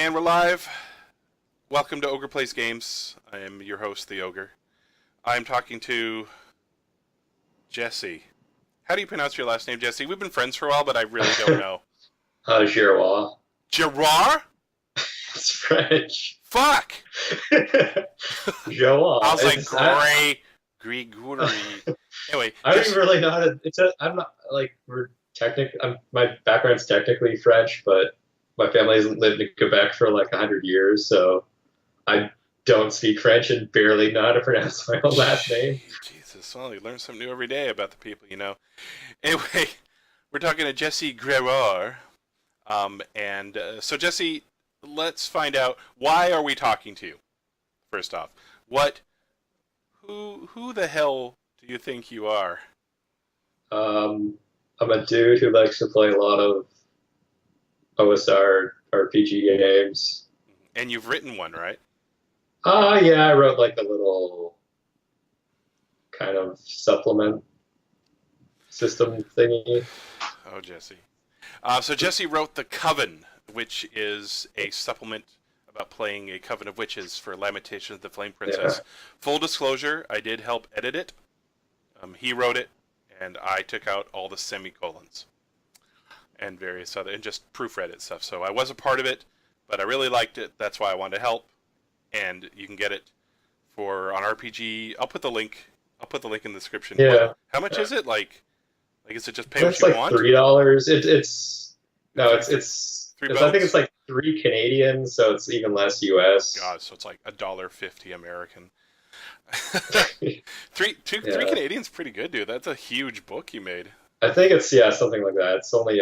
And we're live. Welcome to Ogre Plays Games. I am your host, the Ogre. I'm talking to Jesse. How do you pronounce your last name, Jesse? We've been friends for a while, but I really don't know. Gerroir. Gerroir? It's French. Fuck! Gerroir. I was like, Gregory. Anyway, I don't even really know how to. I'm not like my background's technically French, but my family hasn't lived in Quebec for like 100 years, so I don't speak French and barely know how to pronounce my own last name. Jesus, well, you learn something new every day about the people, you know. Anyway, we're talking to Jesse Gerroir. So Jesse, let's find out, why are we talking to you? First off, who the hell do you think you are? I'm a dude who likes to play a lot of OSR RPG games. And you've written one, right? Yeah, I wrote like a little kind of supplement system thingy. Oh, Jesse. So Jesse wrote the Coven, which is a supplement about playing a Coven of Witches for Lamentations, the Flame Princess. Yeah. Full disclosure, I did help edit it. He wrote it, and I took out all the semicolons and various other, and just proofread it stuff. So I was a part of it, but I really liked it. That's why I wanted to help. And you can get it on RPG. I'll put the link in the description. Yeah. How much is it? Like is it just pay It's what you like want? $3. It's $3. I think it's like 3 Canadian, so it's even less US. God, so it's like $1.50 American. Three Canadian's pretty good, dude. That's a huge book you made. I think it's something like that. It's only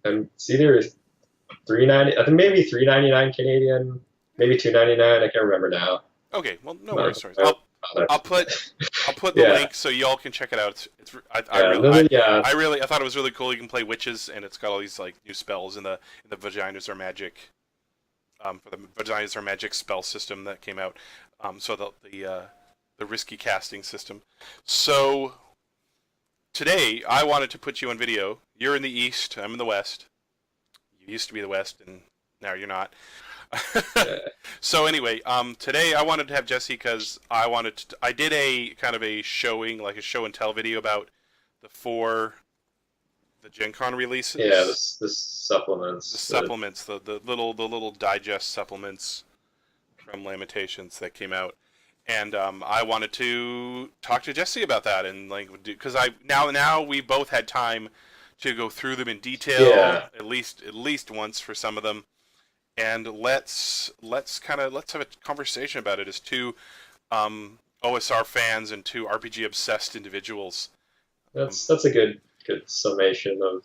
it's either 3.90. I think maybe 3.99 Canadian, maybe 2.99. I can't remember now. Okay, well, no But, worries. I'll put the Yeah. link so y'all can check it out. I thought it was really cool. You can play witches, and it's got all these like new spells in the Vaginas Are Magic, for the Vaginas Are Magic spell system that came out. So the risky casting system. So today I wanted to put you on video. You're in the East. I'm in the West. You used to be the West, and now you're not. So anyway, today I wanted to have Jesse because I did a kind of a showing, like a show and tell video about the Gen Con releases. Yeah, the supplements. The supplements, the little digest supplements from Lamentations that came out, and I wanted to talk to Jesse about that, and because now we both had time to go through them in detail, at least once for some of them. And let's have a conversation about it as two OSR fans and two RPG obsessed individuals. That's a good summation of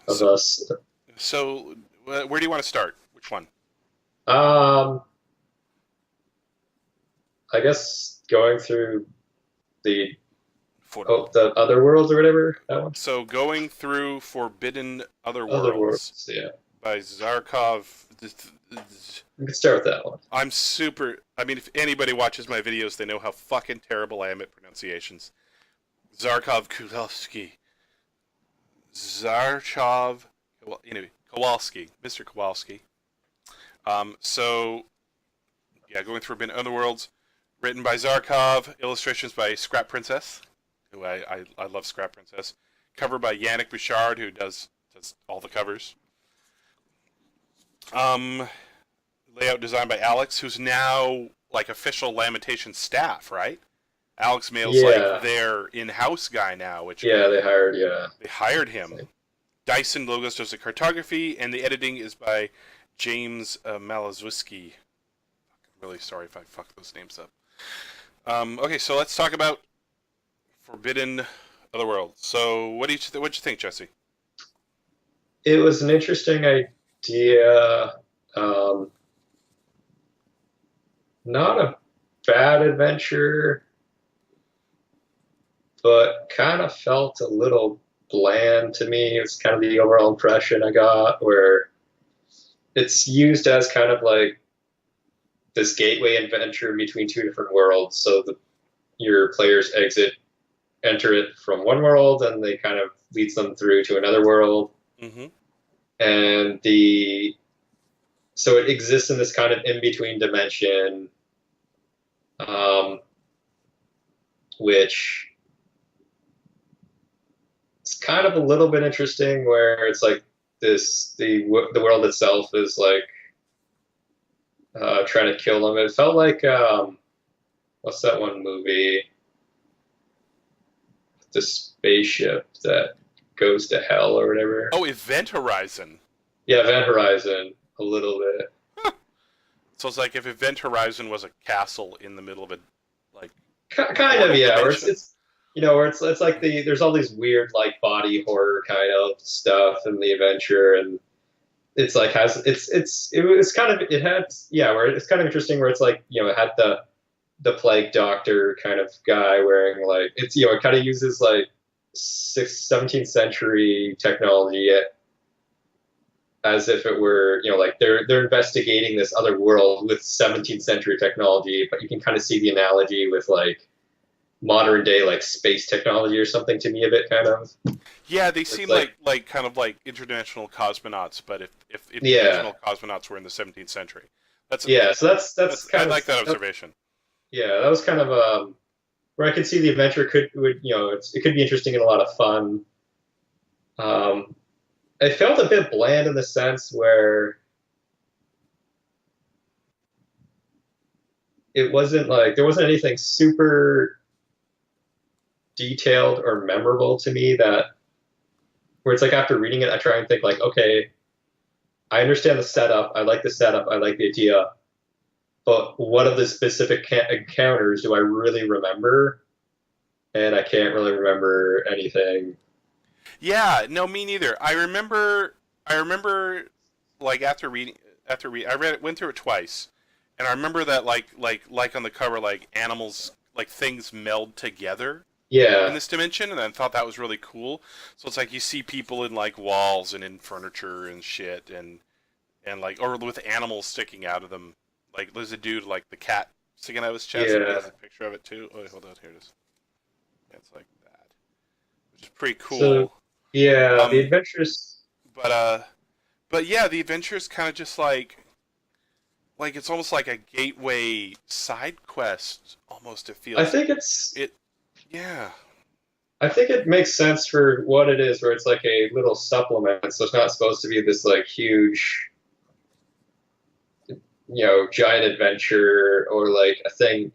us. So where do you want to start? Which one? I guess going through the other worlds or whatever, that one. So going through Forbidden Other worlds, yeah. By Zarkov. We can start with that one. I mean, if anybody watches my videos, they know how fucking terrible I am at pronunciations. Zarkov Kulowski. Zarchov. Well, anyway, Kowalski. Mr. Kowalski. Going through Forbidden Otherworlds. Written by Zarkov. Illustrations by Scrap Princess. Who I love Scrap Princess. Cover by Yannick Bouchard, who does all the covers. Layout design by Alex, who's now like official Lamentation staff, right? Alex Mail's like their in-house guy now, which they hired him. Dyson Logos does the cartography, and the editing is by James Malazwiski. I'm really sorry if I fucked those names up. Okay, so let's talk about Forbidden Otherworld. So, what'd you think, Jesse? It was an interesting idea. Not a bad adventure, but kind of felt a little bland to me. It's kind of the overall impression I got, where it's used as kind of like this gateway adventure between two different worlds. So your players enter it from one world, and they kind of leads them through to another world. Mm-hmm. And the so it exists in this kind of in-between dimension, which is kind of a little bit interesting, where it's like the world itself is like trying to kill them. It felt like what's that one movie? The spaceship that goes to hell or whatever. Oh, Event Horizon. Yeah, Event Horizon, a little bit. So it's like if Event Horizon was a castle in the middle of a like kind of, yeah. Where it's where it's like there's all these weird like body horror kind of stuff in the adventure, and it's like has it was kind of it had where it's kind of interesting where it's like it had the plague doctor kind of guy wearing like it's it kind of uses like 17th century technology as if it were like they're investigating this other world with 17th century technology, but you can kind of see the analogy with like modern day like space technology or something to me a bit kind of. Yeah, they seem like kind of like international cosmonauts, but if international cosmonauts were in the 17th century. So that's kind I of, like that observation. Yeah, that was kind of where I could see the adventure it could be interesting and a lot of fun. It felt a bit bland in the sense where it wasn't like there wasn't anything super detailed or memorable to me where it's like after reading it, I try and think like, okay, I understand the setup. I like the setup. I like the idea. But what of the specific encounters do I really remember? And I can't really remember anything. Yeah, no, me neither. I remember, like went through it twice, and I remember that like on the cover, like animals, like things meld together. Yeah. In this dimension, and I thought that was really cool. So it's like you see people in like walls and in furniture and shit, and like or with animals sticking out of them. Like there's a dude like the cat sticking out of his chest. Yeah. And he has a picture of it too. Oh, hold on, here it is. Yeah, it's like that, which is pretty cool. So, yeah, the adventures. But yeah, the adventures kind of just like it's almost like a gateway side quest. Almost it feels. I think Yeah. I think it makes sense for what it is, where it's like a little supplement, so it's not supposed to be this like huge, giant adventure or like a thing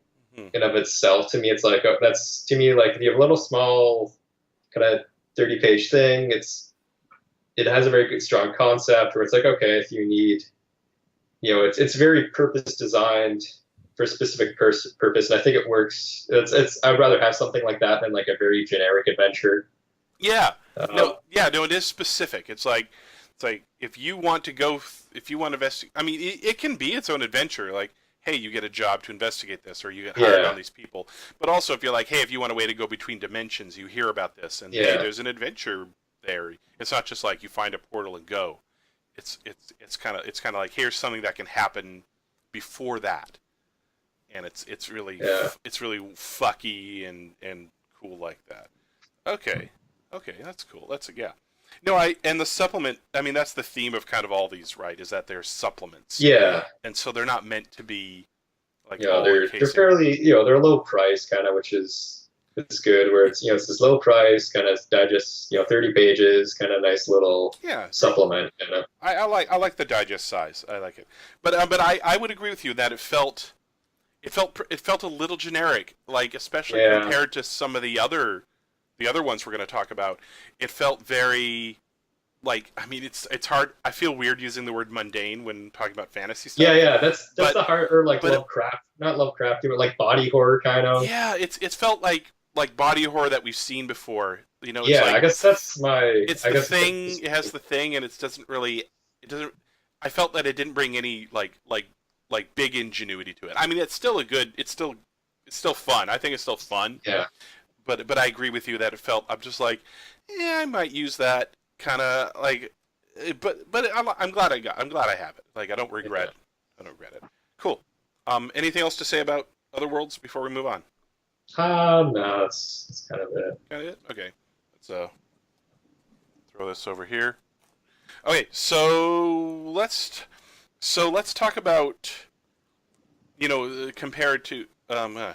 in of itself. To me, it's like that's to me like if you have a little small kind of 30-page thing, it has a very good strong concept where it's like, okay, if you need, it's very purpose designed for a specific purpose, and I think it works. I'd rather have something like that than like a very generic adventure. Yeah. No, it is specific. It's like if you want to investigate. I mean, it can be its own adventure. Like, hey, you get a job to investigate this, or you get hired on these people. But also, if you're like, hey, if you want a way to go between dimensions, you hear about this, and hey, there's an adventure there. It's not just like you find a portal and go. It's kind of like here's something that can happen before that. And it's really fucky and cool like that. Okay, that's cool. No, and the supplement. I mean, that's the theme of kind of all these, right? Is that they're supplements. Yeah. And so they're not meant to be like they're fairly they're low price kind of, which is good. Where it's it's this low price kind of digest 30 pages kind of nice little supplement. I like the digest size. I like it. But I would agree with you that it felt a little generic, like especially compared to some of the other ones we're going to talk about. It felt very like, I mean, it's hard. I feel weird using the word mundane when talking about fantasy stuff. Yeah, that's the hard, or like Lovecraft, not Lovecraft, but like body horror kind of. Yeah, it's felt like body horror that we've seen before. It's I guess that's my. It's the thing. It has the thing, and it doesn't. I felt that it didn't bring any like big ingenuity to it. I mean, it's still fun. I think it's still fun. Yeah. But I agree with you that it felt. I'm just like, I might use that kind of like, but I'm glad I have it. Like, I don't regret it. Cool. Anything else to say about Otherworlds before we move on? No, that's kind of it. Kind of it. Okay. Let's throw this over here. Okay, so let's So let's talk about, compared to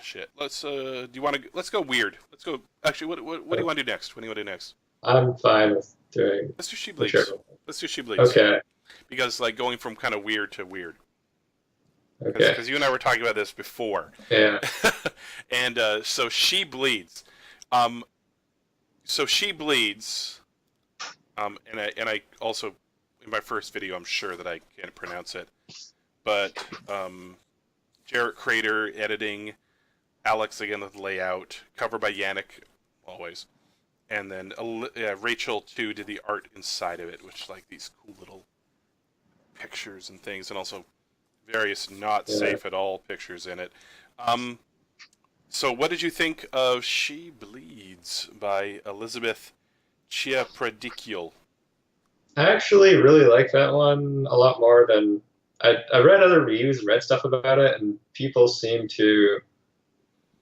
shit. Let's do you want to let's go weird. Let's go. Actually, what do you want to do next? What do you want to do next? I'm fine with doing Let's do She Bleeds. whichever. Let's do She Bleeds. Okay. Because like going from kind of weird to weird. Okay. Because you and I were talking about this before. Yeah. And so She Bleeds. So She Bleeds. And I also in my first video I'm sure that I can't pronounce it, but Jarrett Crater editing, Alex again with layout, cover by Yannick always, and then Rachel too did the art inside of it, which like these cool little pictures and things, and also various not safe at all pictures in it. So what did you think of She Bleeds by Elizabeth Chiapradicule? I actually really like that one a lot more than I read other reviews, read stuff about it, and people seem to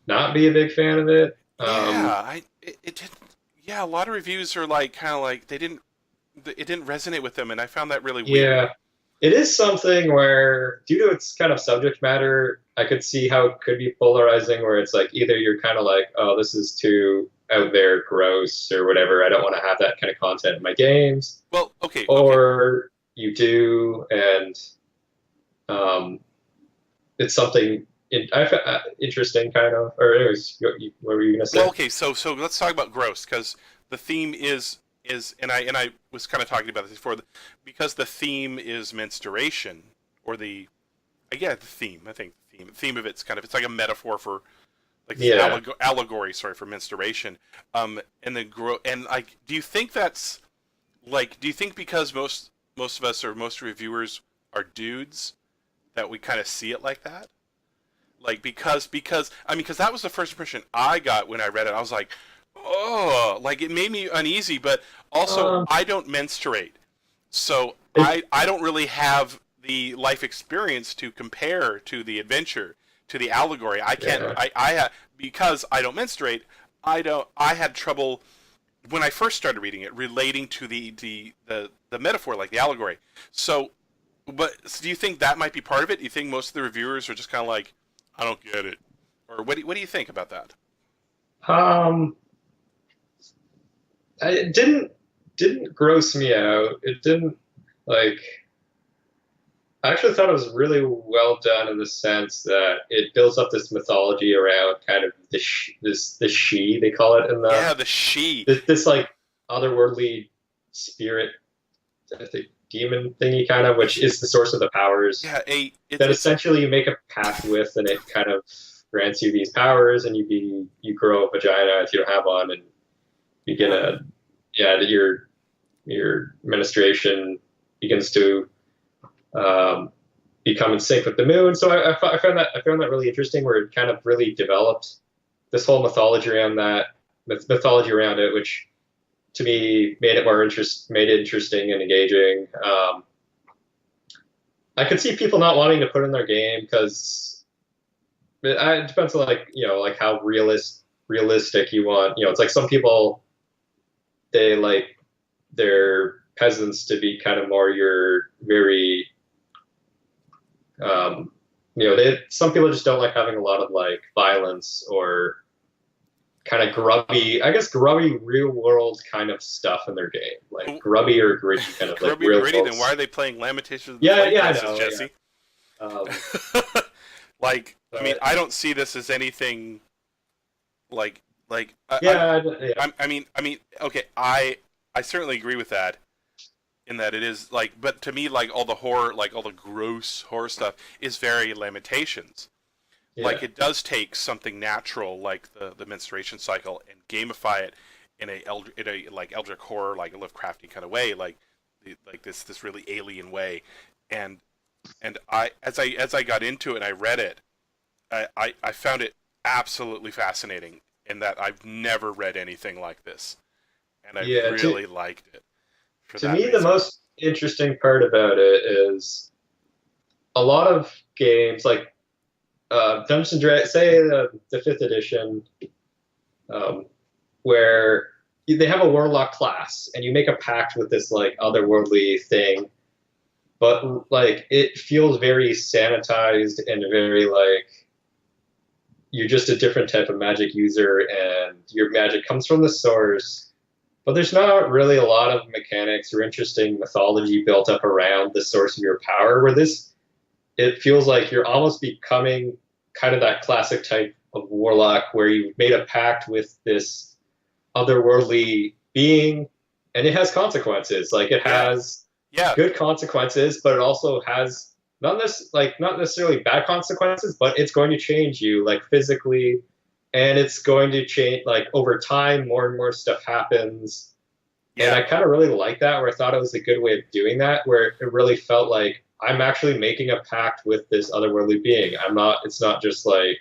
not be a big fan of it. It didn't. Yeah, a lot of reviews are like kind of like it didn't resonate with them, and I found that really weird. Yeah, it is something where, due to its kind of subject matter, I could see how it could be polarizing, where it's like either you're kind of like, oh, this is too out there, gross, or whatever. I don't want to have that kind of content in my games. Well, okay. Or you do, and it's something interesting, kind of. Or anyways, what were you gonna say? Well, okay. So let's talk about gross, because the theme is and I was kind of talking about this before, because the theme is menstruation, or the theme. I think the theme of it's kind of, it's like a metaphor for like allegory, sorry, for menstruation. And then like, do you think that's like, do you think because most of us or most reviewers are dudes that we kind of see it like that? Like because that was the first impression I got when I read it. I was like, oh, like it made me uneasy, but also I don't menstruate, so I don't really have the life experience to compare to the adventure, to the allegory. I can't. I because I don't menstruate. I had trouble when I first started reading it relating to the metaphor, like the allegory. So, so do you think that might be part of it? Do you think most of the reviewers are just kind of like, I don't get it, or what do you think about that? It didn't gross me out. It didn't, like. I actually thought it was really well done in the sense that it builds up this mythology around kind of the she, they call it in the she, this like otherworldly spirit, I think, demon thingy kind of, which is the source of the powers. Yeah, that essentially you make a pact with, and it kind of grants you these powers, and you grow a vagina if you don't have one, and you get your menstruation begins to become in sync with the moon. So I found that really interesting, where it kind of really developed this whole mythology around it, which to me made it interesting and engaging. I could see people not wanting to put in their game because it depends on like how realistic you want. It's like some people, they like their peasants to be kind of more your very some people just don't like having a lot of like violence or kind of grubby real world kind of stuff in their game, like grubby or gritty kind of grubby like real gritty. world. Then why are they playing Lamentations? I know, Jesse. Yeah. Like, I mean, I don't see this as anything like I mean, okay, I certainly agree with that, in that it is like, but to me, like all the horror, like all the gross horror stuff is very Lamentations. Yeah. Like it does take something natural, like the menstruation cycle, and gamify it in a like eldritch horror, like a Lovecraftian kind of way, like this really alien way, and I as I got into it and I read it, I found it absolutely fascinating, in that I've never read anything like this, and I really liked it. To me, the most interesting part about it is a lot of games like Dungeons and Dragons, say the 5th edition, where they have a warlock class, and you make a pact with this like otherworldly thing, but like it feels very sanitized and very like you're just a different type of magic user and your magic comes from the source. But there's not really a lot of mechanics or interesting mythology built up around the source of your power, where this, it feels like you're almost becoming kind of that classic type of warlock where you've made a pact with this otherworldly being and it has consequences. Like it has good consequences, but it also has not necessarily bad consequences, but it's going to change you like physically, and it's going to change like over time. More and more stuff happens, and I kind of really like that. Where I thought it was a good way of doing that, where it really felt like I'm actually making a pact with this otherworldly being. I'm not. It's not just like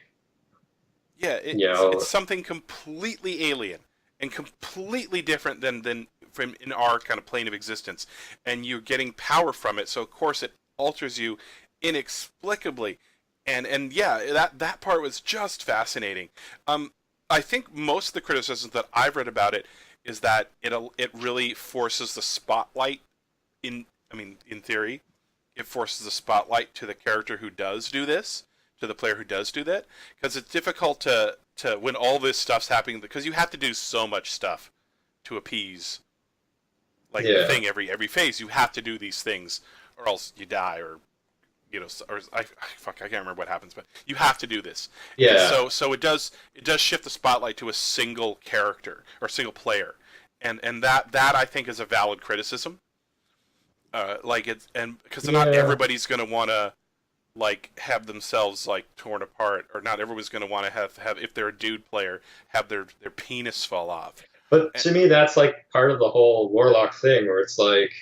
it's something completely alien and completely different than from in our kind of plane of existence, and you're getting power from it. So of course it alters you inexplicably, and yeah, that part was just fascinating. I think most of the criticisms that I've read about it is that it really forces the spotlight in theory, it forces the spotlight to the character who does do this, to the player who does do that, because it's difficult to when all this stuff's happening, because you have to do so much stuff to appease the thing every phase. You have to do these things, or else you die, or I can't remember what happens, but you have to do this. Yeah. So it does shift the spotlight to a single character or single player, and that I think is a valid criticism. Because not everybody's gonna want to have themselves torn apart, or not everyone's going to want to have if they're a dude player, have their penis fall off. But to me, that's like part of the whole warlock thing, where it's like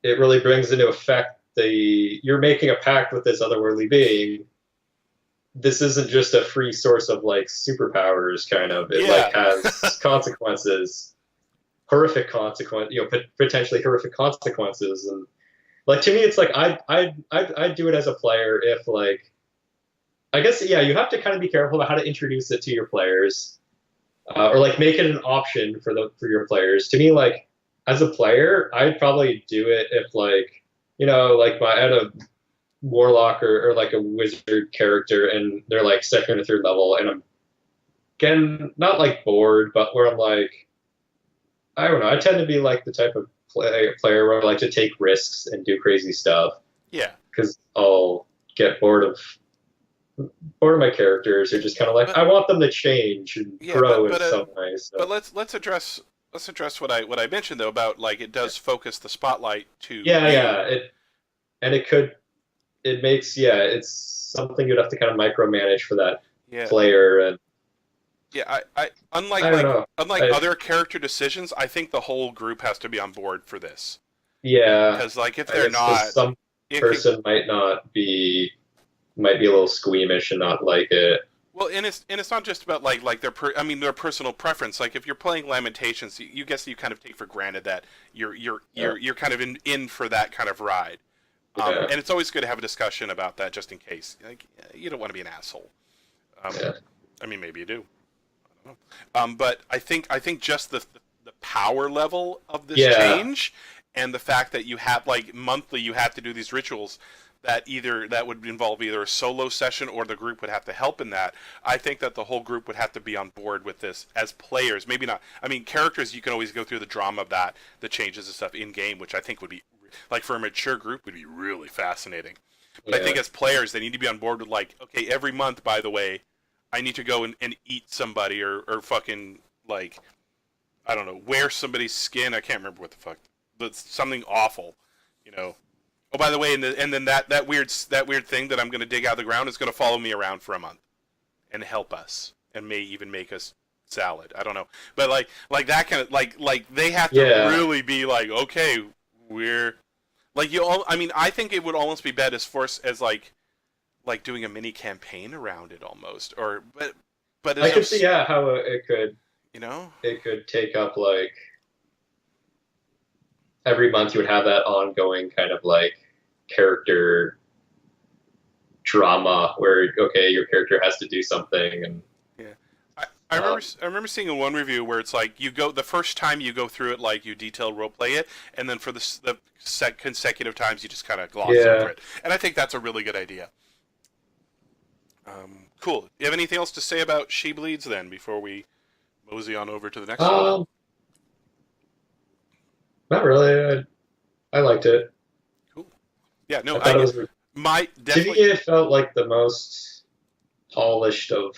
it really brings into effect you're making a pact with this otherworldly being. This isn't just a free source of like superpowers, kind of. It has consequences, horrific consequences, potentially horrific consequences, and like to me, it's like I'd do it as a player if like, I guess you have to kind of be careful about how to introduce it to your players, or like make it an option for your players. To me, like as a player, I'd probably do it if like like I had a warlock or like a wizard character and they're like second or third level, and I'm again not like bored, but where I'm like, I don't know, I tend to be like the type of player where I like to take risks and do crazy stuff. Yeah. Because I'll get bored of my characters. They're just kind of like, I want them to change and grow in some way. So. But let's address what I mentioned though about like it does focus the spotlight to it makes it's something you'd have to kind of micromanage for that player. And unlike other character decisions, I think the whole group has to be on board for this. Yeah, because like if they're not, some person might be a little squeamish and not like it. Well, and it's not just about like their personal preference. Like if you're playing Lamentations, you guess you kind of take for granted that you're kind of in for that kind of ride. And it's always good to have a discussion about that just in case. Like you don't want to be an asshole. I mean, maybe you do. I don't know. But I think just the power level of this change, and the fact that you have like monthly you have to do these rituals that would involve either a solo session or the group would have to help in that. I think that the whole group would have to be on board with this as players. Maybe not. I mean, characters, you can always go through the drama of that, the changes and stuff in game, which I think would be like for a mature group would be really fascinating. But I think as players, they need to be on board with like, okay, every month, by the way, I need to go and eat somebody or fucking like, I don't know, wear somebody's skin. I can't remember what the fuck, but something awful, Oh, by the way, and then that weird thing that I'm going to dig out of the ground is going to follow me around for a month, and help us, and may even make us salad. I don't know, but like that kind of like they have to really be like, okay, we're like I mean, I think it would almost be better as like doing a mini campaign around it almost, or but I could see how it could it could take up like. Every month you would have that ongoing kind of like character drama where your character has to do something, and I remember seeing in one review where it's like the first time you go through it, like you detail roleplay it, and then for the consecutive times you just kind of gloss over it. And I think that's a really good idea. Cool. You have anything else to say about She Bleeds then before we mosey on over to the next one? Not really. I liked it. Cool. Yeah, no, I thought it was definitely... To me, it felt like the most polished of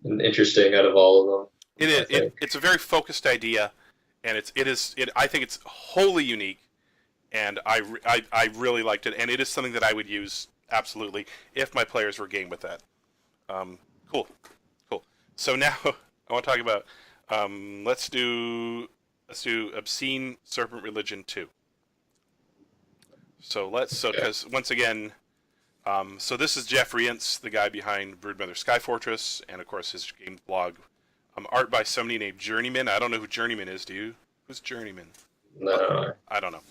and interesting out of all of them. It is. It's a very focused idea, and I think it's wholly unique, and I really liked it, and it is something that I would use absolutely if my players were game with that. Cool. So now I want to talk about let's do Obscene Serpent Religion 2. Because once again, so this is Jeff Rientz, the guy behind Broodmother Sky Fortress, and of course his game blog. Art by somebody named Journeyman. I don't know who Journeyman is. Do you? Who's Journeyman? No. I don't know.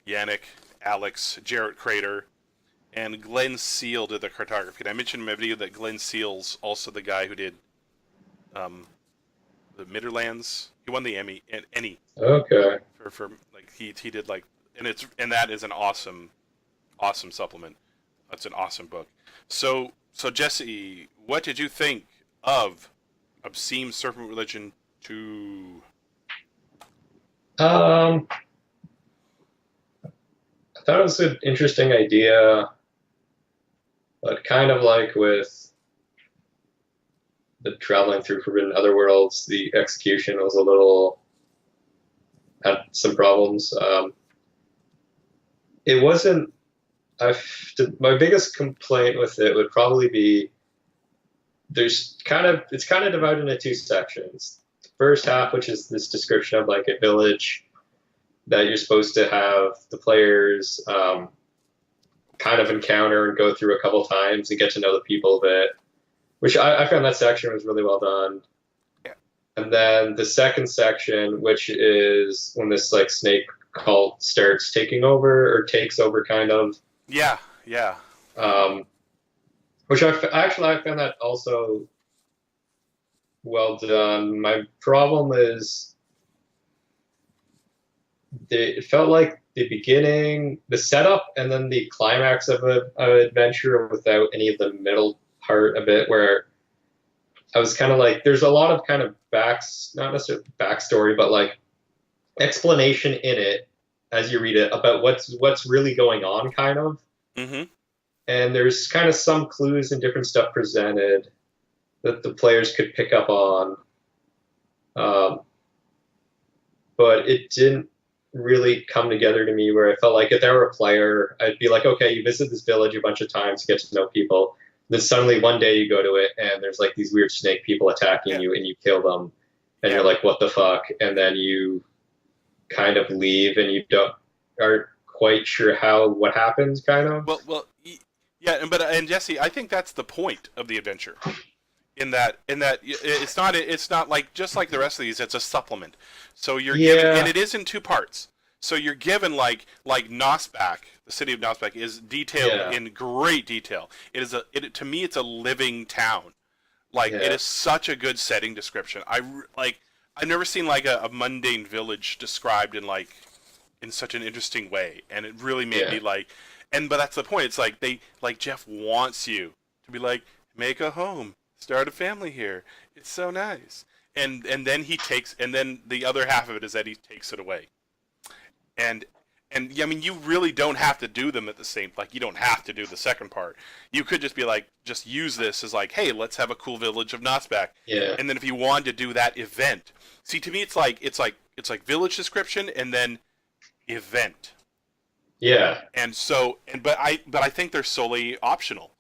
Yannick, Alex, Jarrett Crater, and Glenn Seal did the cartography. And I mentioned in my video that Glenn Seal's also the guy who did the Midderlands. He won the Emmy. Okay. For like he did like, and that is an awesome supplement. That's an awesome book. So Jesse, what did you think of Obscene Serpent Religion 2? I thought it was an interesting idea, but kind of like with the traveling through Forbidden Otherworlds, the execution was had some problems. It wasn't. My biggest complaint with it would probably be it's kind of divided into two sections. The first half, which is this description of like a village that you're supposed to have the players kind of encounter and go through a couple times and get to know the people a bit, which I found that section was really well done. Yeah. And then the second section, which is when this like snake cult starts taking over or takes over kind of. Yeah. Which I found that also well done. My problem is it felt like the beginning, the setup, and then the climax of an adventure without any of the middle part of it, where I was kind of like, there's a lot of kind of not necessarily backstory, but like explanation in it as you read it about what's really going on, kind of. Mm-hmm. And there's kind of some clues and different stuff presented that the players could pick up on. But it didn't really come together to me where I felt like if I were a player, I'd be like, okay, you visit this village a bunch of times, get to know people. Then suddenly one day you go to it and there's like these weird snake people attacking you and you kill them. And you're like, what the fuck? And then you kind of leave and you aren't quite sure what happens, kind of. Well, yeah, and Jesse, I think that's the point of the adventure. In that it's not like just like the rest of these. It's a supplement. So you're given, and it is in two parts. So you're given like Nosback, the city of Nosback is detailed in great detail. To me, it's a living town. Like it is such a good setting description. I've never seen like a mundane village described in such an interesting way, and it really made me like. But that's the point. It's like Jeff wants you to be like, make a home, start a family here. It's so nice. And then then the other half of it is that he takes it away. And yeah, I mean, you really don't have to do them at the same. Like, you don't have to do the second part. You could just be like, just use this as like, hey, let's have a cool village of Nosback. Yeah. And then if you want to do that event, see, to me, it's like village description and then event. Yeah. But I think they're solely optional.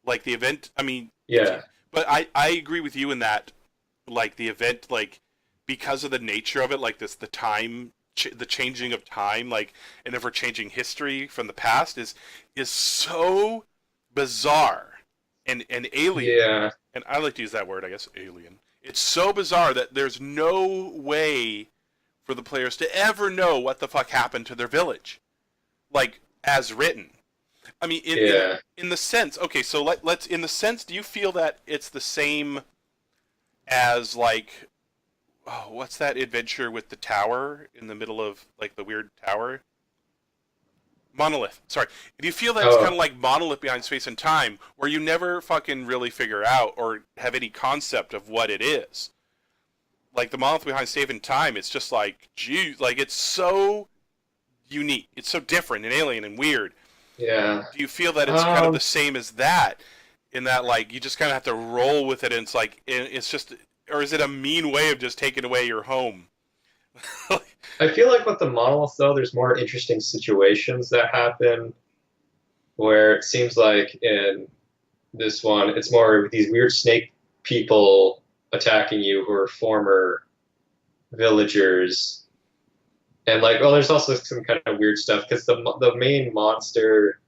Like the event, I mean. Yeah. But I agree with you in that, like the event, like because of the nature of it, like the time. The changing of time, like, and if we're changing history from the past, is so bizarre and alien. Yeah. And I like to use that word, I guess, alien. It's so bizarre that there's no way for the players to ever know what the fuck happened to their village, like as written. I mean, in the sense, okay, so let's in the sense, do you feel that it's the same as like, oh, what's that adventure with the tower in the middle of like the weird tower? Monolith. Sorry. Do you feel that it's kind of like Monolith behind Space and Time, where you never fucking really figure out or have any concept of what it is? Like the Monolith behind Space and Time, it's just like, geez, like it's so unique. It's so different and alien and weird. Yeah. Do you feel that it's kind of the same as that? In that, like, you just kind of have to roll with it, and it's like, it's just, or is it a mean way of just taking away your home? I feel like with the Monolith, though, there's more interesting situations that happen where it seems like in this one, it's more these weird snake people attacking you who are former villagers. And, like, well, there's also some kind of weird stuff because the main monster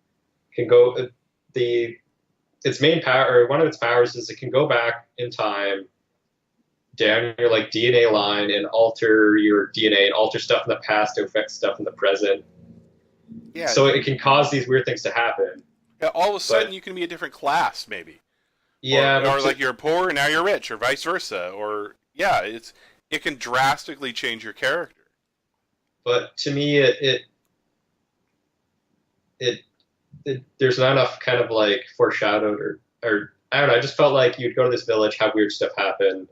can go, its main power, or one of its powers is it can go back in time down your like DNA line and alter your DNA and alter stuff in the past to affect stuff in the present. Yeah. So it can cause these weird things to happen. Yeah, all of a sudden you can be a different class, maybe. Yeah. Or like you're poor and now you're rich, or vice versa. Or yeah, it can drastically change your character. But to me, it there's not enough kind of like foreshadowed or I don't know. I just felt like you'd go to this village, have weird stuff happen,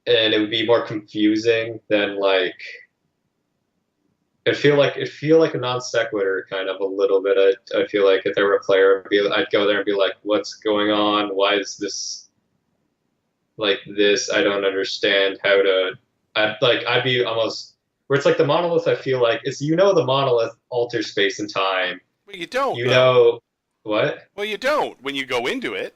and it would be more confusing than like it feel like a non sequitur kind of a little bit. I feel like if there were a player, I'd go there and be like, "What's going on? Why is this like this? I don't understand how to." I'd be almost where it's like the Monolith. I feel like it's the Monolith alters space and time. Well, you don't. You know what? Well, you don't when you go into it.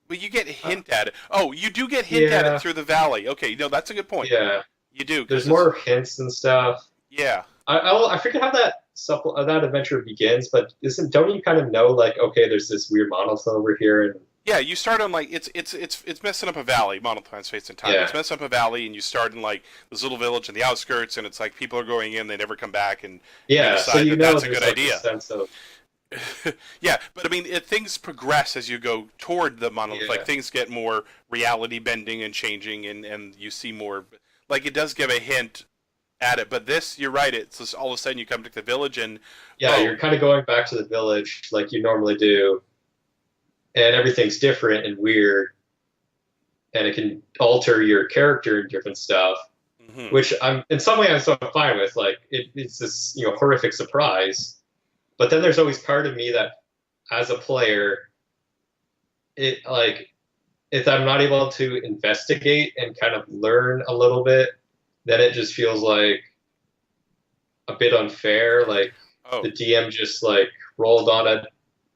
Well, you get hint at it. Oh, you do get hint at it through the valley. Okay, no, that's a good point. Yeah, you do. There's more hints and stuff. Yeah. I forget how that adventure begins, but don't you kind of know like, okay, there's this weird monolith over here, and yeah, you start on like it's messing up a valley, Monolith Space and Time. Yeah. It's messing up a valley, and you start in like this little village in the outskirts, and it's like people are going in, they never come back, and yeah, you decide so that's a good like idea. A sense of yeah, but I mean, things progress as you go toward the monolith. Yeah. Like things get more reality bending and changing, and you see more. Like it does give a hint at it, but this, you're right. It's just all of a sudden you come to the village and you're kind of going back to the village like you normally do, and everything's different and weird, and it can alter your character and different stuff. Mm-hmm. Which I'm in some way I'm so fine with. Like it's this horrific surprise. But then there's always part of me that, as a player, if I'm not able to investigate and kind of learn a little bit, then it just feels like a bit unfair. Like the DM just like rolled on it.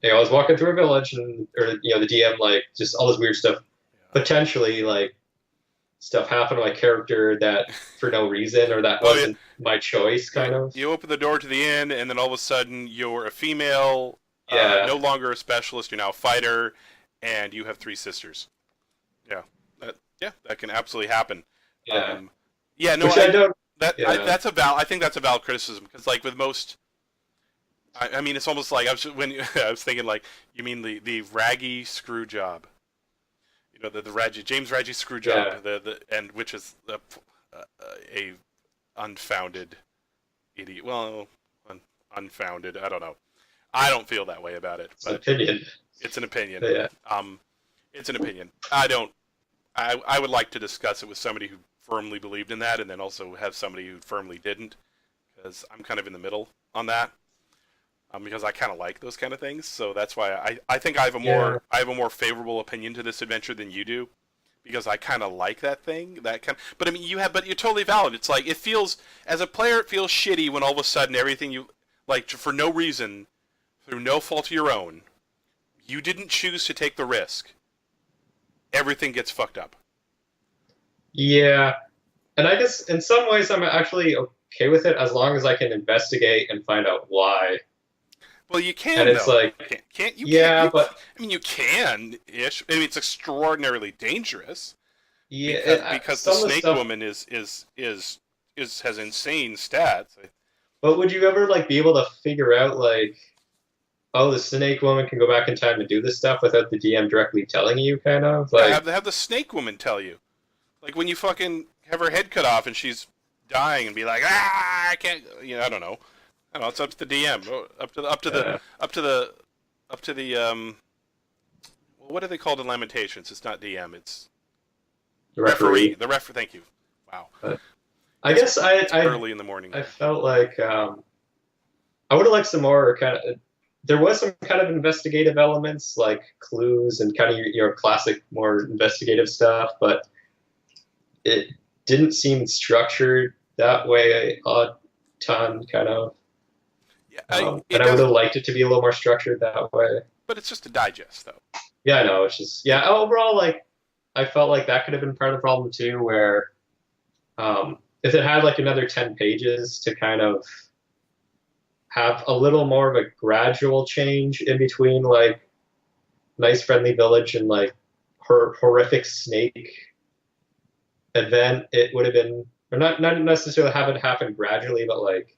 I was walking through a village, the DM like just all this weird stuff, potentially like stuff happened to my character that for no reason or that wasn't my choice, kind of. You open the door to the inn, and then all of a sudden you're a female, no longer a specialist, you're now a fighter, and you have 3 sisters. Yeah, that can absolutely happen. Yeah, that's I think that's a valid criticism, because like with most, I mean, it's almost like I was thinking like, you mean the raggy screw job. The James Raggy Screwjob, and which is a unfounded idiot. Well, unfounded. I don't know. I don't feel that way about it. But it's an opinion. Yeah. It's an opinion. I would like to discuss it with somebody who firmly believed in that, and then also have somebody who firmly didn't, because I'm kind of in the middle on that. Because I kind of like those kind of things, so that's why I think I have a more favorable opinion to this adventure than you do, because I kind of like that thing, But I mean, but you're totally valid. It's like it feels, as a player, it feels shitty when all of a sudden everything you like, for no reason, through no fault of your own, you didn't choose to take the risk. Everything gets fucked up. Yeah, and I guess in some ways I'm actually okay with it as long as I can investigate and find out why. Well, you can. And it's like, can't you? Yeah, but I mean, you can-ish. I mean, it's extraordinarily dangerous. Yeah, because the snake woman has insane stats. But would you ever like be able to figure out like oh, the snake woman can go back in time and do this stuff without the DM directly telling you, kind of Yeah, like. have the snake woman tell you. Like when you fucking have her head cut off and she's dying and be like, ah, I can't. You know, I don't know. I don't know. It's up to the DM. Up to the well, what are they called in Lamentations? It's not DM. It's The referee. The referee. Thank you. Wow. I guess I early in the morning. I felt like I would have liked some more kind of. There was some kind of investigative elements, like clues and kind of your classic, more investigative stuff, but it didn't seem structured that way a ton, kind of. Yeah, and I would have liked it to be a little more structured that way. But it's just a digest, though. Yeah, I know. It's just overall, like I felt like that could have been part of the problem too, where if it had like another 10 pages to kind of have a little more of a gradual change in between like nice friendly village and like horrific snake event, it would have been, or not necessarily have it happen gradually, but like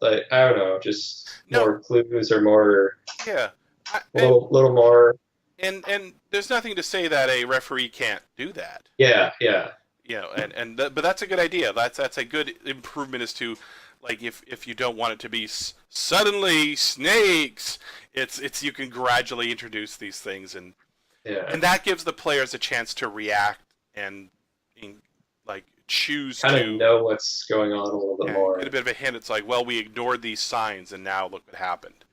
like I don't know, just more clues or more little more. And there's nothing to say that a referee can't do that. Yeah. You know, but that's a good idea. That's a good improvement as to, like, if you don't want it to be suddenly snakes, it's you can gradually introduce these things, and that gives the players a chance to react and like choose kind to of know what's going on a little bit more. Get a bit of a hint. It's like, well, we ignored these signs, and now look what happened.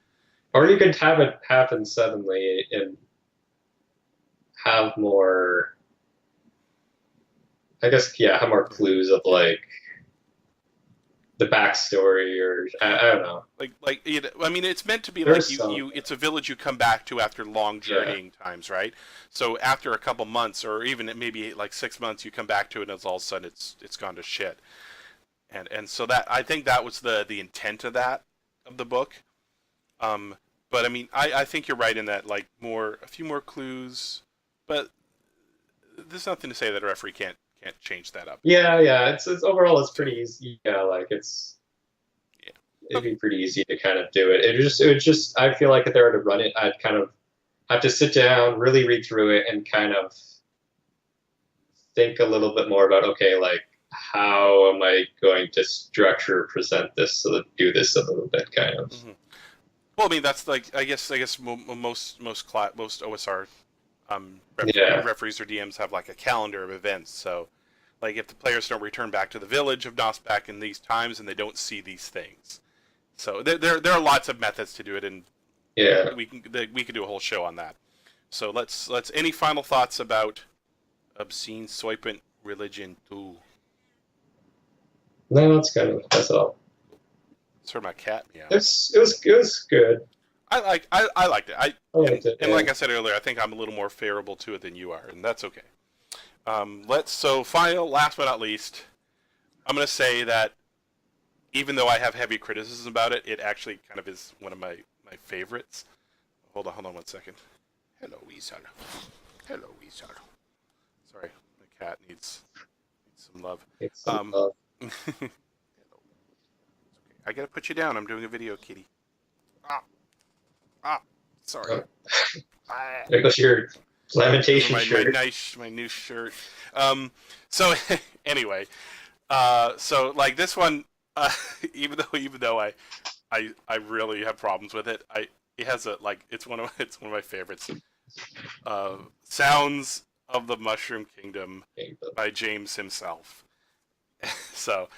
Or you could have it happen suddenly and have more. I guess have more clues of like the backstory, or I don't know. I mean, it's meant to be like you. It's a village you come back to after long journeying times, right? So after a couple months, or even maybe like 6 months, you come back to it, and all of a sudden it's gone to shit. And so that, I think that was the intent of the book. But I mean, I think you're right in that, like, a few more clues, but there's nothing to say that a referee can't change that up. Yeah. It's overall it's pretty easy. Yeah, like it'd be pretty easy to kind of do it. It would just I feel like if they were to run it, I'd kind of have to sit down, really read through it, and kind of think a little bit more about, okay, like, how am I going to present this so that do this a little bit, kind of. Mm-hmm. Well, I mean, that's like, I guess most OSR referees or DMs have like a calendar of events. So, like, if the players don't return back to the village of Nosback in these times, and they don't see these things, so there are lots of methods to do it, and we could do a whole show on that. So let's any final thoughts about Obscene Soypent Religion 2? No, that's all. Sort of my cat meow. It was good. I liked it. I liked it. And like I said earlier, I think I'm a little more favorable to it than you are, and that's okay. Last but not least, I'm going to say that even though I have heavy criticism about it, it actually kind of is one of my favorites. Hold on 1 second. Hello, Weezer. Sorry, the cat needs some love. I gotta put you down. I'm doing a video, kitty. Sorry. There goes your Lamentation shirt. My new shirt. So anyway, so like this one, even though I really have problems with it, it has it's one of my favorites. Sounds of the Mushroom Kingdom by James himself. So,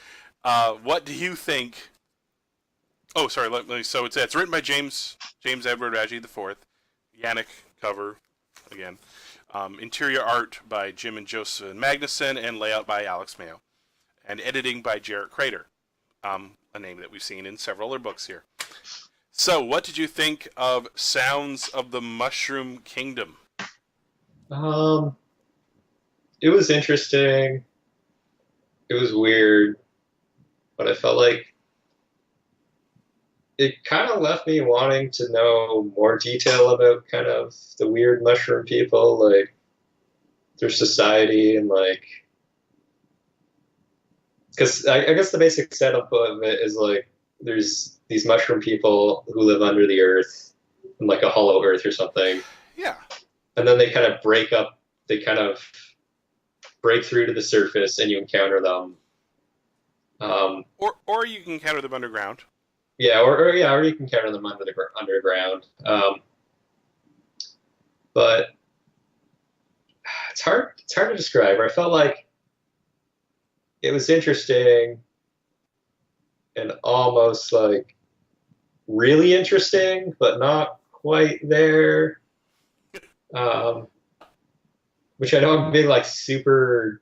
what do you think? Oh, sorry. So it's written by James Edward Raji IV, Yannick cover again. Interior art by Jim and Joseph Magnuson, and layout by Alex Mayo, and editing by Jarrett Crater, a name that we've seen in several other books here. So, what did you think of Sounds of the Mushroom Kingdom? It was interesting. It was weird, but I felt like it kind of left me wanting to know more detail about kind of the weird mushroom people, like their society, and like, because I guess the basic setup of it is like there's these mushroom people who live under the earth, in like a hollow earth or something. Yeah. And then they kind of break through to the surface, and you encounter them. Or you can encounter them underground. Yeah, or you can encounter them underground. But it's hard to describe. I felt like it was interesting and almost like really interesting, but not quite there. Which I know I'm being like super.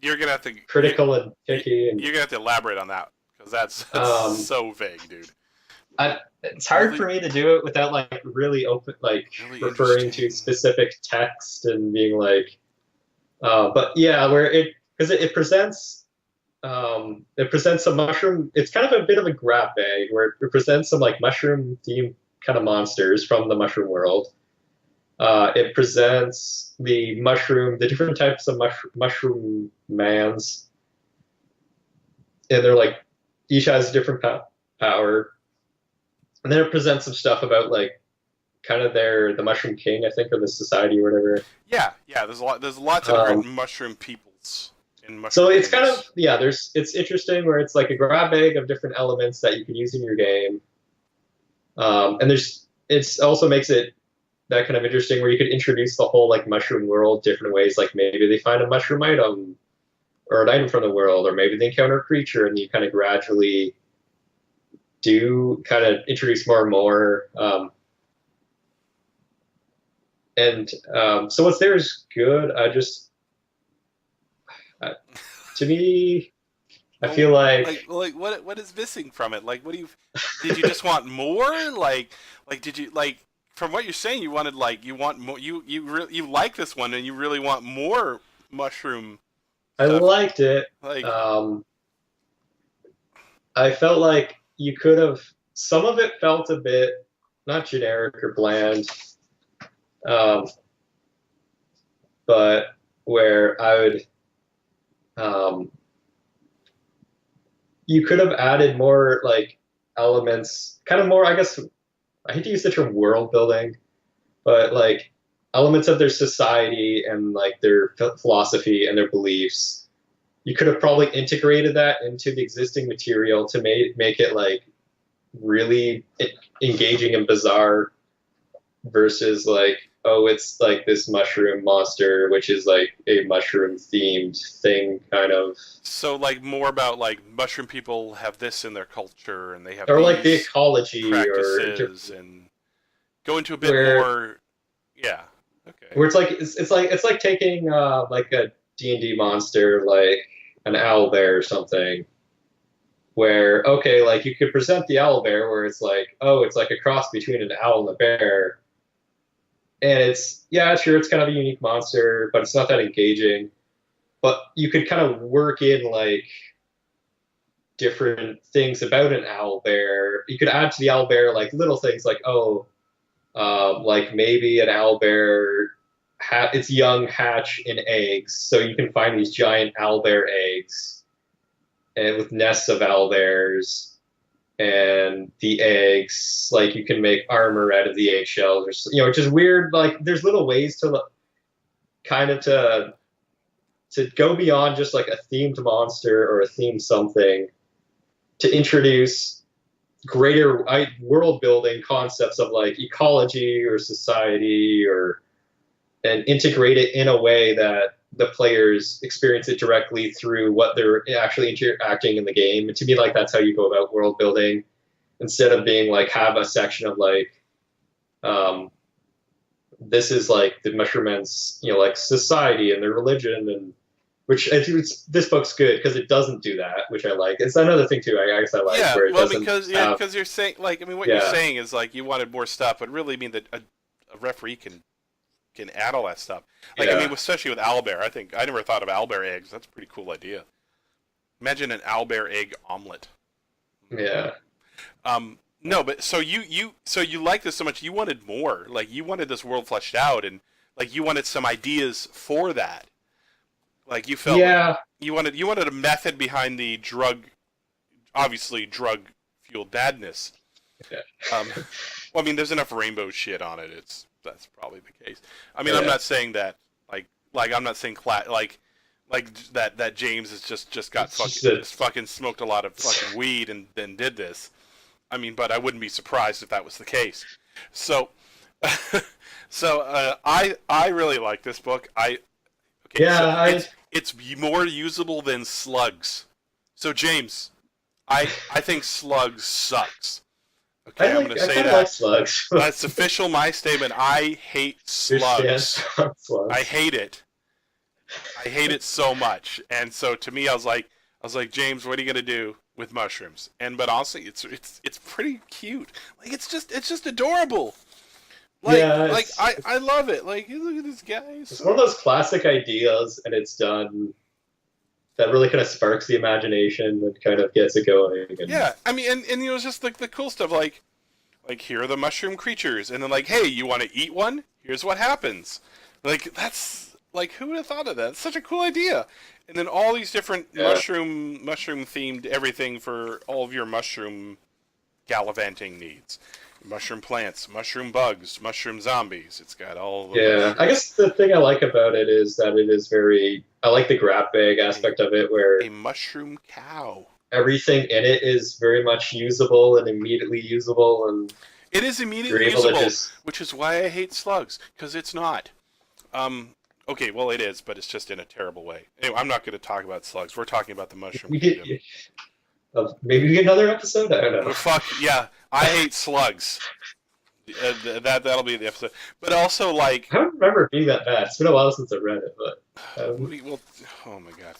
You're gonna have to critical and picky. You're gonna have to elaborate on that because that's so vague, dude. It's hard for me to do it without like really open, like really referring to specific text and being like. But yeah, because it presents some mushroom. It's kind of a bit of a grab bag where it presents some like mushroom themed kind of monsters from the mushroom world. It presents the different types of mushroom mans, and they're like each has a different power. And then it presents some stuff about like kind of the mushroom king, I think, or the society or whatever. Yeah. There's lots of different mushroom peoples in mushroom. So it's kind of it's interesting where it's like a grab bag of different elements that you can use in your game. And it also makes it that kind of interesting where you could introduce the whole like mushroom world different ways. Like maybe they find a mushroom item or an item from the world, or maybe they encounter a creature, and you kind of gradually do kind of introduce more and more. So what's there is good. To me, I feel like what is missing from it? Like, did you just want more? Like did you like? From what you're saying, you want more. You like this one, and you really want more mushroom stuff. I liked it. Like, I felt like you could have. Some of it felt a bit not generic or bland, but where I would. You could have added more like elements, kind of more. I guess I hate to use the term world building, but like elements of their society and like their philosophy and their beliefs. You could have probably integrated that into the existing material to make it like really engaging and bizarre versus like, oh, it's like this mushroom monster, which is like a mushroom themed thing kind of. So like more about like mushroom people have this in their culture and they have or like the ecology practices and go into a bit more. Yeah. Okay. Where it's like taking like a D&D monster like an owlbear or something. Where okay, like you could present the owlbear where it's like, oh, it's like a cross between an owl and a bear. And it's sure, it's kind of a unique monster, but it's not that engaging. But you could kind of work in like different things about an owlbear. You could add to the owlbear like little things like, oh, like maybe an owlbear its young hatch in eggs, so you can find these giant owlbear eggs, and with nests of owlbears. And the eggs, like you can make armor out of the eggshells, or which is weird. Like there's little ways to kind of to go beyond just like a themed monster or a themed something, to introduce greater world building concepts of like ecology or society, and integrate it in a way that the players experience it directly through what they're actually interacting in the game. And to me, like that's how you go about world building, instead of being like have a section of like, this is like the Mushroomen's, like society and their religion, and which I think this book's good because it doesn't do that, which I like. It's another thing too. I guess I like where it doesn't. Because you're saying like what you're saying is like you wanted more stuff, but really mean that a referee can add all that stuff. Like I mean, especially with owlbear, I think I never thought of owlbear eggs. That's a pretty cool idea. Imagine an owlbear egg omelet. Yeah. No, but so you liked this so much, you wanted more. Like you wanted this world fleshed out, and like you wanted some ideas for that. Like you felt like you wanted a method behind the drug fueled badness. Yeah. Well, I mean, there's enough rainbow shit on it. That's probably the case. I mean, Yeah. I'm not saying that like I'm not saying like that James has just fucking smoked a lot of fucking weed and then did this. I mean, but I wouldn't be surprised if that was the case. So, I really like this book. It's more usable than Slugs. So James, I think Slugs sucks. Okay, I'm gonna say that. Like Slugs. That's official. My statement. I hate Slugs. I hate it. I hate it so much. And so to me, I was like, James, what are you gonna do with mushrooms? But honestly, it's pretty cute. Like it's just adorable. I love it. Like look at this guy. It's one of those classic ideas, and it's done. That really kind of sparks the imagination and kind of gets it going. Yeah, I mean, and you know, it's just like the cool stuff, like here are the mushroom creatures, and then like, hey, you want to eat one? Here's what happens. Like that's like, who would have thought of that? It's such a cool idea. And then all these different mushroom themed everything for all of your mushroom gallivanting needs. Mushroom plants, mushroom bugs, mushroom zombies. It's got all. I guess the thing I like about it is that it is very. I like the grab bag aspect of it, where a mushroom cow. Everything in it is very much usable and immediately usable, and it is immediately usable, which is why I hate Slugs, because it's not. Okay, well it is, but it's just in a terrible way. Anyway, I'm not going to talk about Slugs. We're talking about the mushroom kingdom. Maybe another episode. I don't know. Well, fuck yeah, I hate Slugs. That'll be the episode. But also, like, I don't remember it being that bad. It's been a while since I read it, but well, oh my god.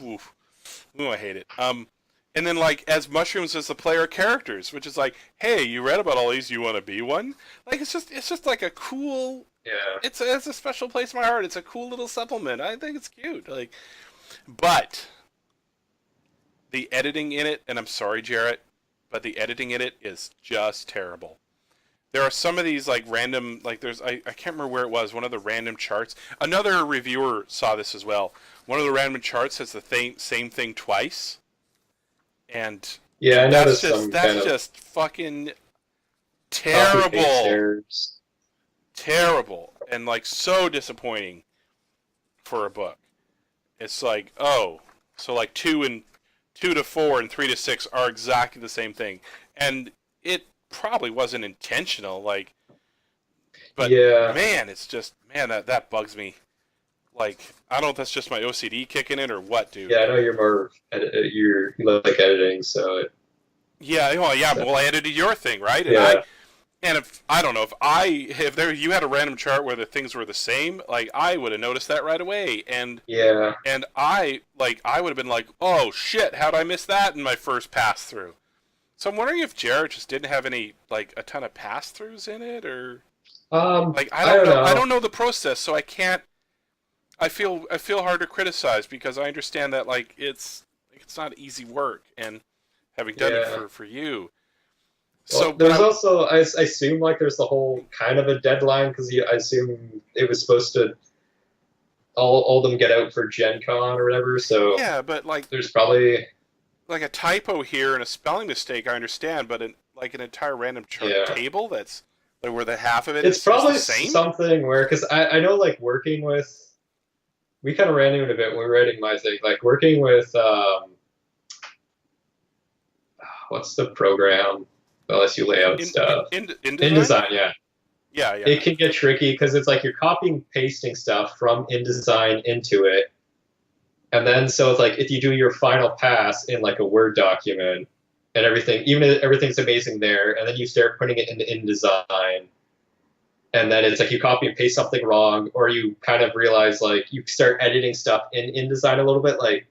Ooh, I hate it. And then like as mushrooms as the player characters, which is like, hey, you read about all these, you want to be one? Like it's just like a cool. Yeah. It's a special place in my heart. It's a cool little supplement. I think it's cute. Like, but the editing in it, and I'm sorry, Jarrett, but the editing in it is just terrible. There are some of these like random, like there's I can't remember where it was, one of the random charts. Another reviewer saw this as well. One of the random charts has the same thing twice. And yeah, that's just fucking terrible. Terrible. And like so disappointing for a book. It's like, oh, so like 2 to 4 and 3 to 6 are exactly the same thing. And it probably wasn't intentional, like, but man, it's just, man, that bugs me. Like, I don't know if that's just my OCD kicking in or what, dude. Yeah, I know you're more you like editing, so well, I edited your thing, right? And if I don't know if you had a random chart where the things were the same, like I would have noticed that right away, and I would have been like, oh shit, how'd I miss that in my first pass through? So I'm wondering if Jared just didn't have any like a ton of pass throughs in it, or like I don't know. I don't know the process, so I can't. I feel hard to criticize because I understand that like it's not easy work, and having done it for you. So there's also I assume like there's the whole kind of a deadline because I assume it was supposed to all them get out for Gen Con or whatever. So yeah, but like there's probably like a typo here and a spelling mistake. I understand, but like an entire random chart table that's like where the half of it's probably the same? Something where because I know like working with. We kind of ran into it a bit when we were writing my thing, like working with, what's the program that lets you lay out stuff? InDesign, yeah. Yeah. It can get tricky because it's like you're copying and pasting stuff from InDesign into it. And then, so it's like if you do your final pass in like a Word document and everything, even if everything's amazing there, and then you start putting it into InDesign, and then it's like you copy and paste something wrong, or you kind of realize like you start editing stuff in InDesign a little bit, like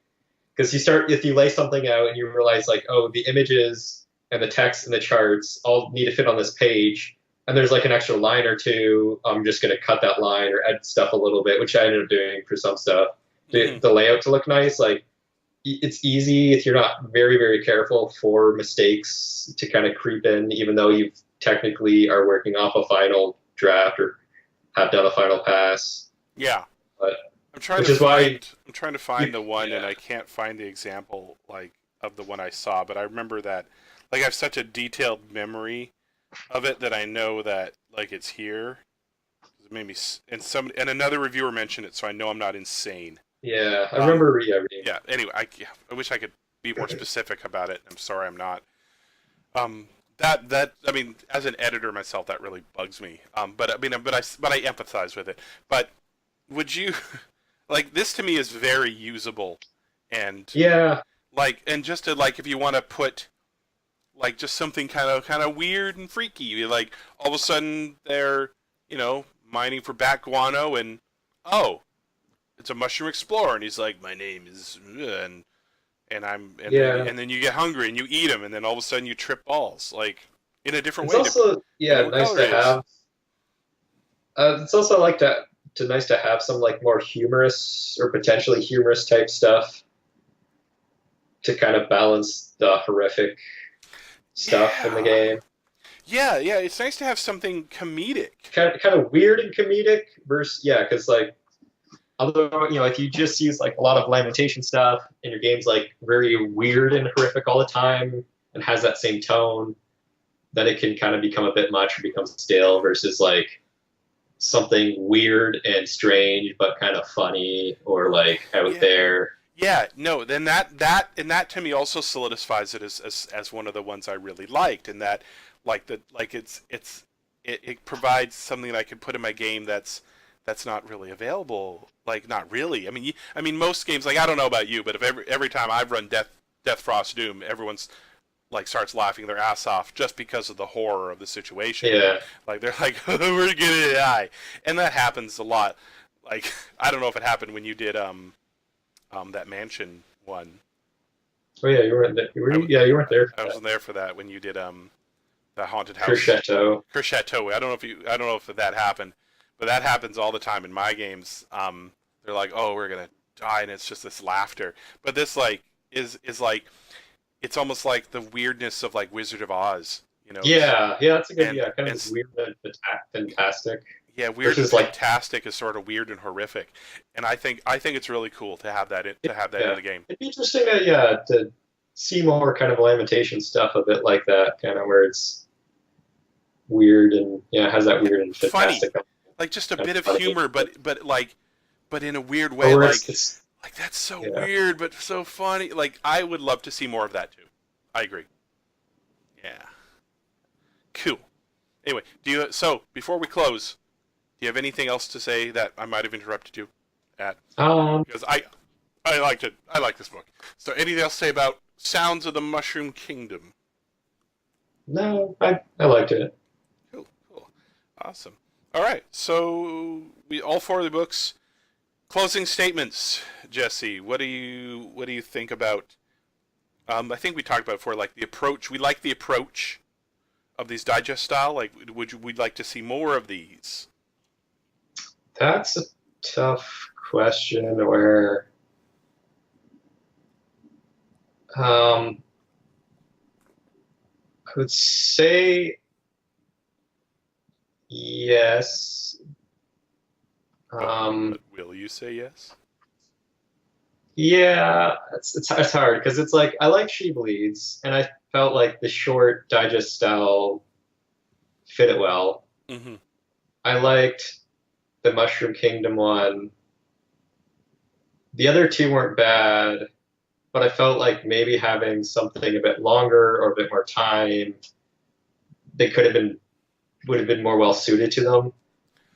because if you lay something out and you realize like, oh, the images and the text and the charts all need to fit on this page, and there's like an extra line or two, I'm just going to cut that line or edit stuff a little bit, which I ended up doing for some stuff. The layout to look nice, like it's easy if you're not very, very careful for mistakes to kind of creep in, even though you technically are working off a final draft or have done a final pass. Yeah, but I'm trying to find the one, and I can't find the example like of the one I saw, but I remember that like I have such a detailed memory of it that I know that like it's here. It made me and another reviewer mentioned it, so I know I'm not insane. Yeah, I remember reading. Yeah. Anyway, I wish I could be more specific about it. I'm sorry, I'm not. That I mean, as an editor myself, that really bugs me. But I mean, but I empathize with it. But would you like this to me is very usable, and Yeah, like and just to like if you want to put like just something kind of weird and freaky, like all of a sudden they're mining for bat guano and oh it's a mushroom explorer and he's like my name is and then you get hungry and you eat them and then all of a sudden you trip balls like in a different way. It's also nice to have. It's also like nice to have some like more humorous or potentially humorous type stuff to kind of balance the horrific stuff in the game. Yeah, it's nice to have something comedic. Kind of weird and comedic versus because like although if you just use like a lot of lamentation stuff and your game's like very weird and horrific all the time and has that same tone, then it can kind of become a bit much or become stale versus like something weird and strange but kind of funny or like out there. Yeah, no, then that to me also solidifies it as one of the ones I really liked, and that it provides something that I can put in my game that's not really available. Like not really. I mean most games like I don't know about you, but if every time I've run Death Frost Doom, everyone's like starts laughing their ass off just because of the horror of the situation. Yeah. Like they're like we're gonna die, and that happens a lot. Like I don't know if it happened when you did that mansion one. Oh yeah, you weren't there. You weren't there. I wasn't there for that when you did the haunted house. Curse Chateau. I don't know if that happened, but that happens all the time in my games. They're like, oh, we're gonna die, and it's just this laughter. But this like is like it's almost like the weirdness of like Wizard of Oz. Yeah, that's a good kind of weird and fantastic. Yeah, weird and fantastic is sort of weird and horrific, and I think it's really cool to have that in the game. It'd be interesting to see more kind of lamentation stuff a bit like that, kind of where it's weird and has that weird and fantastic. Funny. Like just a bit of humor, but in a weird way, like that's so weird but so funny. Like I would love to see more of that too. I agree. Yeah. Cool. Anyway, before we close, do you have anything else to say that I might have interrupted you at? Because I liked it. I like this book. So anything else to say about Sounds of the Mushroom Kingdom? No, I liked it. Cool. Awesome. All right. So we all four of the books. Closing statements, Jesse. What do you think about? I think we talked about it before, like the approach. We like the approach of these digest style. Like, we'd like to see more of these? That's a tough question. Where I would say yes. Will you say yes? Yeah, it's hard because it's like I like She Bleeds, and I felt like the short digest style fit it well. Mm-hmm. I liked the Mushroom Kingdom one. The other two weren't bad, but I felt like maybe having something a bit longer or a bit more time, would have been more well suited to them.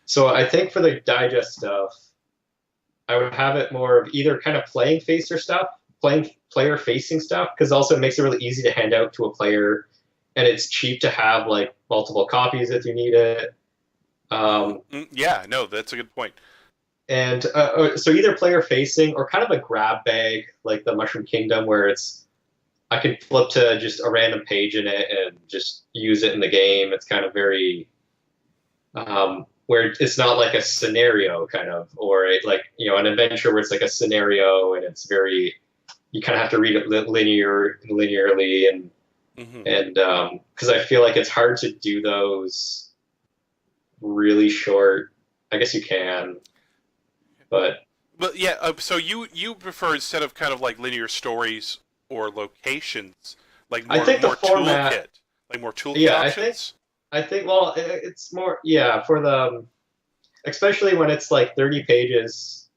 So I think for the digest stuff, I would have it more of either kind of player facing stuff, because also it makes it really easy to hand out to a player, and it's cheap to have like multiple copies if you need it. Yeah, no, that's a good point. And so either player facing or kind of a grab bag like the Mushroom Kingdom, where I can flip to just a random page in it and just use it in the game. It's kind of very where it's not like a scenario kind of, or an adventure where it's like a scenario and it's very, you kind of have to read it linearly and because I feel like it's hard to do those really short. I guess you can, but yeah. So you prefer, instead of kind of like linear stories, or locations, like I more think the more format, toolkit, like more toolkit yeah, options? I think well, it's more yeah for the especially when it's like 30 pages,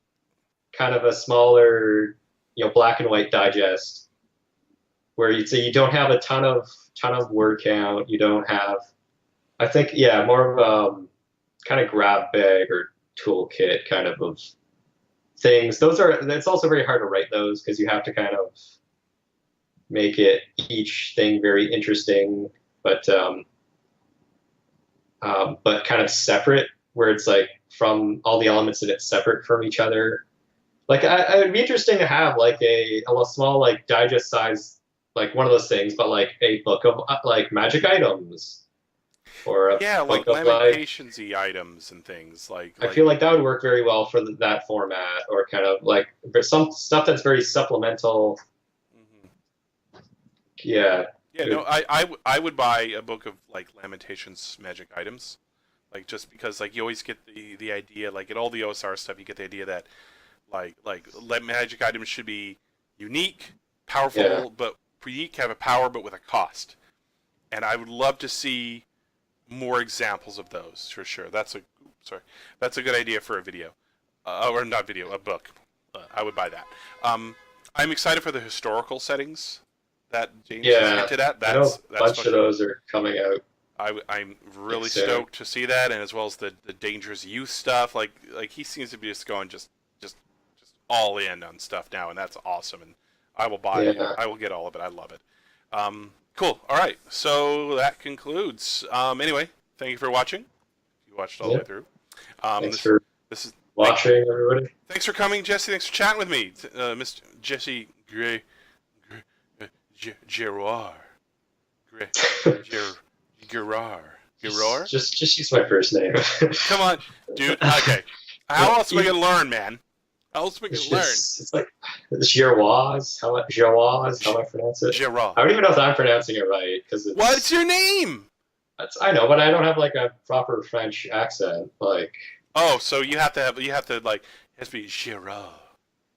kind of a smaller, black and white digest where you don't have a ton of word count. You don't have, I think, yeah, more of kind of grab bag or toolkit kind of things. It's also very hard to write those because you have to kind of make it each thing very interesting, but kind of separate, where it's like from all the elements in it separate from each other. Like it'd be interesting to have like a small like digest size, like one of those things, but like a book of like magic items or a Yeah, book like of like. Lamentations-y items and things I feel like that would work very well for that format, or kind of like there's some stuff that's very supplemental. Mhm. Yeah. Yeah, no, I would buy a book of like Lamentations magic items, like just because like you always get the idea, like in all the OSR stuff you get the idea that magic items should be unique, Yeah. powerful, but unique have a power but with a cost, and I would love to see more examples of those for sure. That's a good idea for a video, or not video, a book. I would buy that. I'm excited for the historical settings that James has Yeah. hinted at. I know a That's bunch of fucking. those are coming out. I'm really Soon. stoked to see that, and as well as the dangerous youth stuff. Like he seems to be just going just all in on stuff now, and that's awesome. And I will buy it. Yeah. I will get all of it. I love it. Cool. All right. So that concludes. Anyway, thank you for watching. You watched all the way through. Thanks for this is watching, everybody. Thanks for coming, Jesse. Thanks for chatting with me, Mr. Jesse Gerroir. Gerroir. Gerroir? Just use my first name. Come on, dude. Okay. How else am I gonna learn, man? How else am I gonna learn? It's like Gerroir. How I pronounce it. Gerroir. I don't even know if I'm pronouncing it right because it's. What's your name? I know, but I don't have like a proper French accent. Like. Oh, so you have to like it has to be Gerard.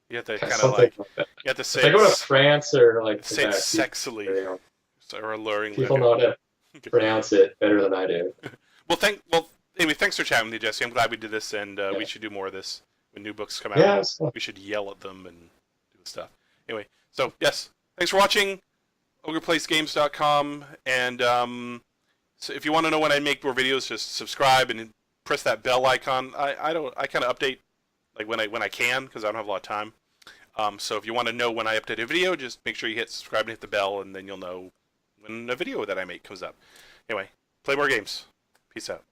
You have to kind of something like that. you have to say If I go to France or like say it Quebec, sexily or alluringly. people know how to pronounce it better than I do. Well, anyway, thanks for chatting with me, Jesse. I'm glad we did this, and we should do more of this when new books come out. Yeah, we should yell at them and do stuff. Anyway, so yes, thanks for watching. OgrePlaysGames.com, and so if you want to know when I make more videos, just subscribe and press that bell icon. I kind of update like when I can because I don't have a lot of time. So if you want to know when I update a video, just make sure you hit subscribe and hit the bell, and then you'll know when a video that I make comes up. Anyway, play more games. Peace out.